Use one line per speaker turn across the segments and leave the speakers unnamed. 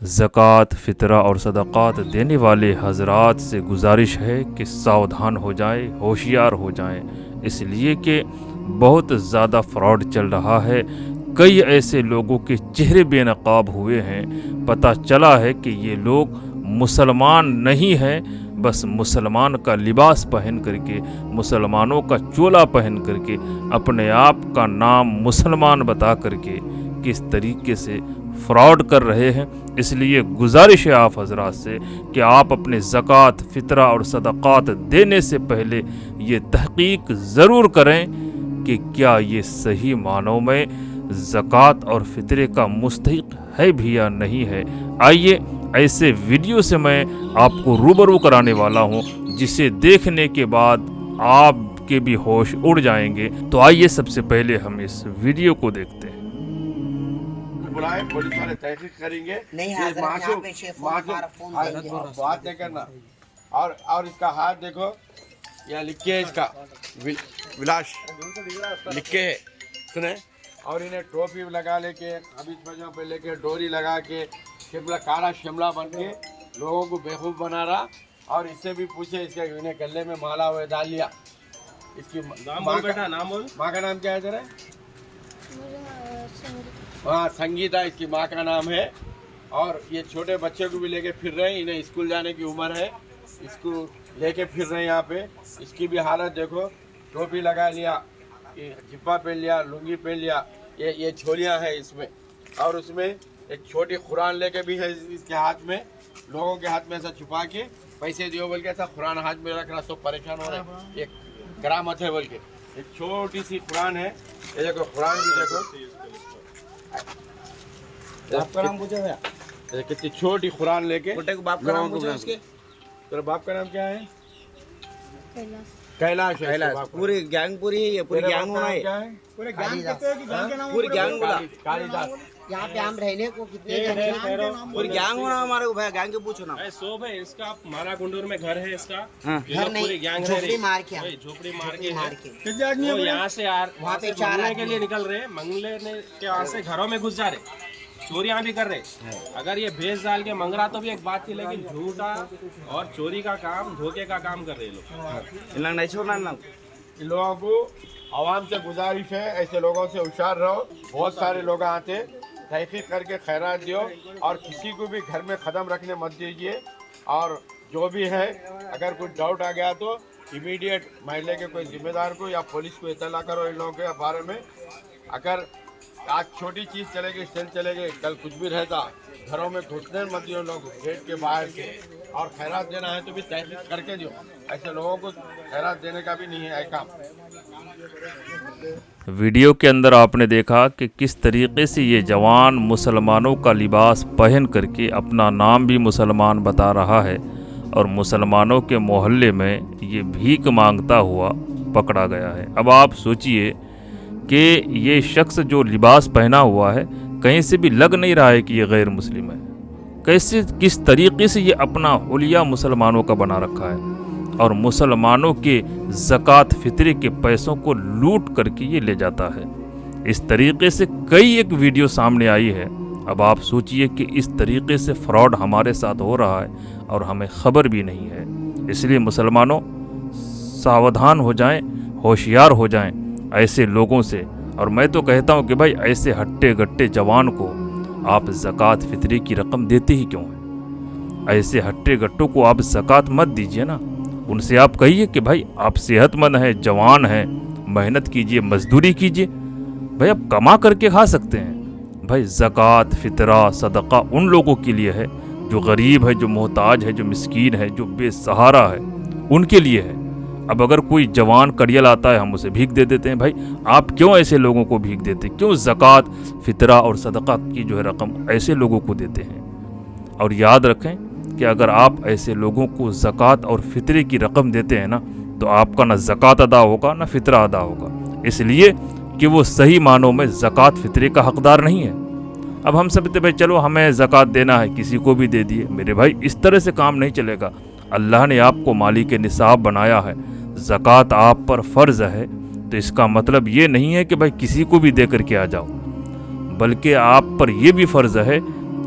زکوٰۃ، فطرہ اور صدقات دینے والے حضرات سے گزارش ہے کہ ساودھان ہو جائیں، ہوشیار ہو جائیں، اس لیے کہ بہت زیادہ فراڈ چل رہا ہے۔ کئی ایسے لوگوں کے چہرے بے نقاب ہوئے ہیں، پتہ چلا ہے کہ یہ لوگ مسلمان نہیں ہیں، بس مسلمان کا لباس پہن کر کے، مسلمانوں کا چولا پہن کر کے، اپنے آپ کا نام مسلمان بتا کر کے کس طریقے سے فراڈ کر رہے ہیں۔ اس لیے گزارش ہے آپ حضرات سے کہ آپ اپنے زکوٰۃ، فطرہ اور صدقات دینے سے پہلے یہ تحقیق ضرور کریں کہ کیا یہ صحیح معنوں میں زکوٰۃ اور فطرے کا مستحق ہے بھی یا نہیں ہے۔ آئیے ایسے ویڈیو سے میں آپ کو روبرو کرانے والا ہوں جسے دیکھنے کے بعد آپ کے بھی ہوش اڑ جائیں گے۔ تو آئیے سب سے پہلے ہم اس ویڈیو کو دیکھتے ہیں۔
بلائے پولیس والے تحقیق کریں گے،
نہیں
یہ
حضرت یہاں پہ شیخ ہمارا فون دیں گے۔
بات نہیں کرنا۔ اور اس کا ہاتھ دیکھو، یہاں لکھے ہے اس کا ولاش لکھے ہے، سنیں۔ اور انہیں ٹوپی لگا لے کے، ابھی پجامہ پہ لے کے، ڈوری لگا کے، شملہ کالا شملہ بن کے لوگوں کو بیوقوف بنا رہا۔ اور اس سے بھی پوچھے، اس کے انہیں گلے میں مالا ہوئے ڈال لیا۔ اس کی ماں کا نام کیا ہے ذرا؟ ہاں سنگیتا اس کی ماں کا نام ہے۔ اور یہ چھوٹے بچے کو بھی لے کے پھر رہے ہیں، انہیں اسکول جانے کی عمر ہے، اس کو لے کے پھر رہے ہیں یہاں پہ۔ اس کی بھی حالت دیکھو، ٹوپی لگا لیا، جبا پہن لیا، لنگی پہن لیا، یہ چھولیاں ہیں اس میں۔ اور اس میں ایک چھوٹی قرآن لے کے بھی ہے اس کے ہاتھ میں، لوگوں کے ہاتھ میں ایسا چھپا کے پیسے دیو بول کے ایسا قرآن ہاتھ میں رکھ رہا، سب پریشان ہو رہے ہیں، یہ کرامت ہے بول کے۔ ایک چھوٹی سی قرآن ہے، یہ دیکھو قرآن بھی دیکھو،
آپ کا نام پوچھا گیا؟
کتنی چھوٹی قرآن لے کے
باپ کا نام پوچھا اس کے؟
تیرے باپ کا نام کیا ہے؟ کیلاش ہے۔
پوری گینگ پوری ہے، یہ پوری گینگ ہونا ہے، پوری گینگ بولا۔ یہاں پہ ہم رہنے کو کتنے پوری گینگ ہونا ہمارے کو، بھائی گینگ کے پوچھو نا۔
سوب ہے اس کا، مالا گنڈور میں گھر ہے اس کا،
گھر نہیں، جھوپڑی مار کے،
جھوپڑی مار کے وہ یہاں سے
وہاں پہ
منگلے کے لیے نکل رہے، منگلے کے وہاں سے گھروں میں گھس جا رہے، چوریاں بھی کر رہے۔ اگر یہ بھیس ڈال کے منگ رہا تو بھی ایک بات تھی، لیکن جھوٹا اور چوری کا کام، دھوکے کا کام کر رہے لوگ۔
نہیں چھوڑنا نا،
ان لوگوں کو عوام سے گزارش ہے، ایسے لوگوں سے ہوشیار رہو۔ بہت سارے لوگ آتے، تحقیق کر کے خیرات دیو، اور کسی کو بھی گھر میں قدم رکھنے مت دیجیے۔ اور جو بھی ہے، اگر کوئی ڈاؤٹ آ گیا تو امیڈیٹ محلے کے کوئی ذمہ دار کو یا پولیس کو اطلاع کرو ان لوگوں کے بارے میں۔ اگر آج چھوٹی چیز چلے گی، سیل چلے گی، کل کچھ بھی رہتا، گھروں میں گھسنے مت دیو لوگ گیٹ کے باہر سے۔ اور خیرات دینا ہے تو بھی تحقیق کر کے دیو، ایسے لوگوں کو خیرات دینے کا بھی نہیں ہے کام۔
ویڈیو کے اندر آپ نے دیکھا کہ کس طریقے سے یہ جوان مسلمانوں کا لباس پہن کر کے اپنا نام بھی مسلمان بتا رہا ہے، اور مسلمانوں کے محلے میں یہ بھیک مانگتا ہوا پکڑا گیا ہے۔ اب آپ سوچئے کہ یہ شخص جو لباس پہنا ہوا ہے، کہیں سے بھی لگ نہیں رہا ہے کہ یہ غیر مسلم ہے، کس طریقے سے یہ اپنا حلیہ مسلمانوں کا بنا رکھا ہے، اور مسلمانوں کے زکوٰۃ فطرے کے پیسوں کو لوٹ کر کے یہ لے جاتا ہے۔ اس طریقے سے کئی ایک ویڈیو سامنے آئی ہے۔ اب آپ سوچئے کہ اس طریقے سے فراڈ ہمارے ساتھ ہو رہا ہے اور ہمیں خبر بھی نہیں ہے۔ اس لیے مسلمانوں ساودھان ہو جائیں، ہوشیار ہو جائیں ایسے لوگوں سے۔ اور میں تو کہتا ہوں کہ بھائی ایسے ہٹے گٹے جوان کو آپ زکوٰۃ فطرے کی رقم دیتے ہی کیوں ہیں؟ ایسے ہٹے گٹوں کو آپ زکوٰۃ مت دیجیے نا، ان سے آپ کہیے کہ بھائی آپ صحت مند ہیں، جوان ہیں، محنت کیجئے، مزدوری کیجئے، بھائی آپ کما کر کے کھا سکتے ہیں۔ بھائی زکوٰۃ، فطرہ، صدقہ ان لوگوں کے لیے ہے جو غریب ہے، جو محتاج ہے، جو مسکین ہے، جو بے سہارا ہے، ان کے لیے ہے۔ اب اگر کوئی جوان کڑیل آتا ہے، ہم اسے بھیک دے دیتے ہیں۔ بھائی آپ کیوں ایسے لوگوں کو بھیک دیتے، کیوں زکوٰۃ، فطرہ اور صدقہ کی جو ہے رقم ایسے لوگوں کو دیتے ہیں؟ اور یاد رکھیں کہ اگر آپ ایسے لوگوں کو زکوٰۃ اور فطرے کی رقم دیتے ہیں نا، تو آپ کا نہ زکوٰۃ ادا ہوگا نہ فطرہ ادا ہوگا، اس لیے کہ وہ صحیح معنوں میں زکوٰۃ فطرے کا حقدار نہیں ہے۔ اب ہم سمجھتے بھائی چلو ہمیں زکوٰۃ دینا ہے، کسی کو بھی دے دیے۔ میرے بھائی اس طرح سے کام نہیں چلے گا۔ اللہ نے آپ کو مالک نصاب بنایا ہے، زکوٰۃ آپ پر فرض ہے، تو اس کا مطلب یہ نہیں ہے کہ بھائی کسی کو بھی دے کر کے آ جاؤ، بلکہ آپ پر یہ بھی فرض ہے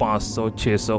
500, 600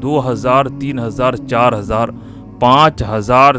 2000, 3000, 4000, 5000